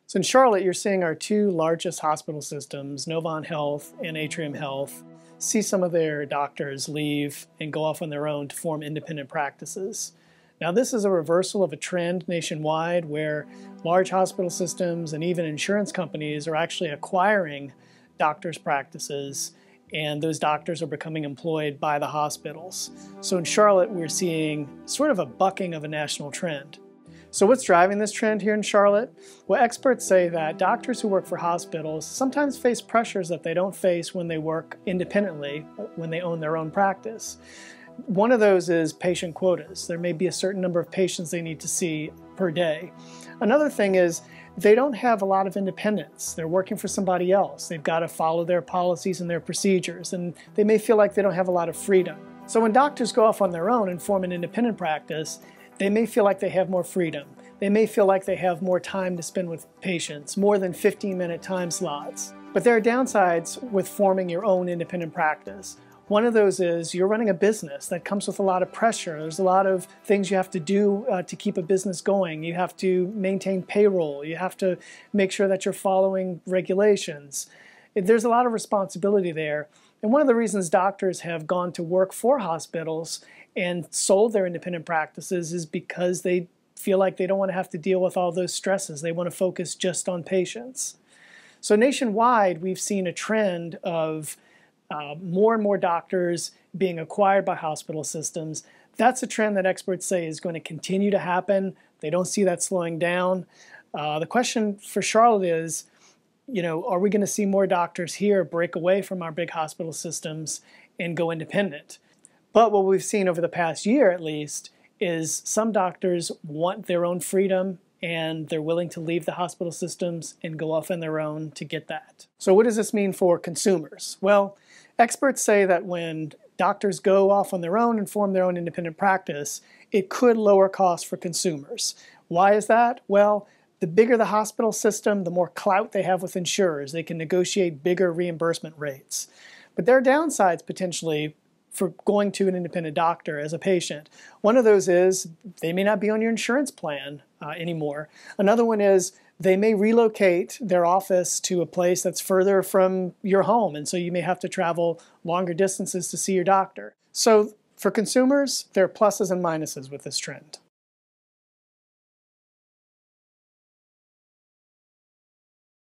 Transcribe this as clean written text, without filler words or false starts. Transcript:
So in Charlotte, you're seeing our two largest hospital systems, Novant Health and Atrium Health, see some of their doctors leave and go off on their own to form independent practices. Now this is a reversal of a trend nationwide where large hospital systems and even insurance companies are actually acquiring doctors' practices, and those doctors are becoming employed by the hospitals. So in Charlotte, we're seeing sort of a bucking of a national trend. So what's driving this trend here in Charlotte? Well, experts say that doctors who work for hospitals sometimes face pressures that they don't face when they work independently, when they own their own practice. One of those is patient quotas. There may be a certain number of patients they need to see per day. Another thing is they don't have a lot of independence. They're working for somebody else. They've got to follow their policies and their procedures, and they may feel like they don't have a lot of freedom. So when doctors go off on their own and form an independent practice, they may feel like they have more freedom. They may feel like they have more time to spend with patients, more than 15-minute time slots. But there are downsides with forming your own independent practice. One of those is you're running a business that comes with a lot of pressure. There's a lot of things you have to do to keep a business going. You have to maintain payroll. You have to make sure that you're following regulations. There's a lot of responsibility there. And one of the reasons doctors have gone to work for hospitals and sold their independent practices is because they feel like they don't want to have to deal with all those stresses. They want to focus just on patients. So nationwide, we've seen a trend of more and more doctors being acquired by hospital systems. That's a trend that experts say is going to continue to happen. They don't see that slowing down. The question for Charlotte is, are we going to see more doctors here break away from our big hospital systems and go independent? But what we've seen over the past year, at least, is some doctors want their own freedom and they're willing to leave the hospital systems and go off on their own to get that. So what does this mean for consumers? Well, experts say that when doctors go off on their own and form their own independent practice, it could lower costs for consumers. Why is that? Well, the bigger the hospital system, the more clout they have with insurers. They can negotiate bigger reimbursement rates. But there are downsides potentially for going to an independent doctor as a patient. One of those is they may not be on your insurance plan anymore. Another one is they may relocate their office to a place that's further from your home, and so you may have to travel longer distances to see your doctor. So for consumers, there are pluses and minuses with this trend.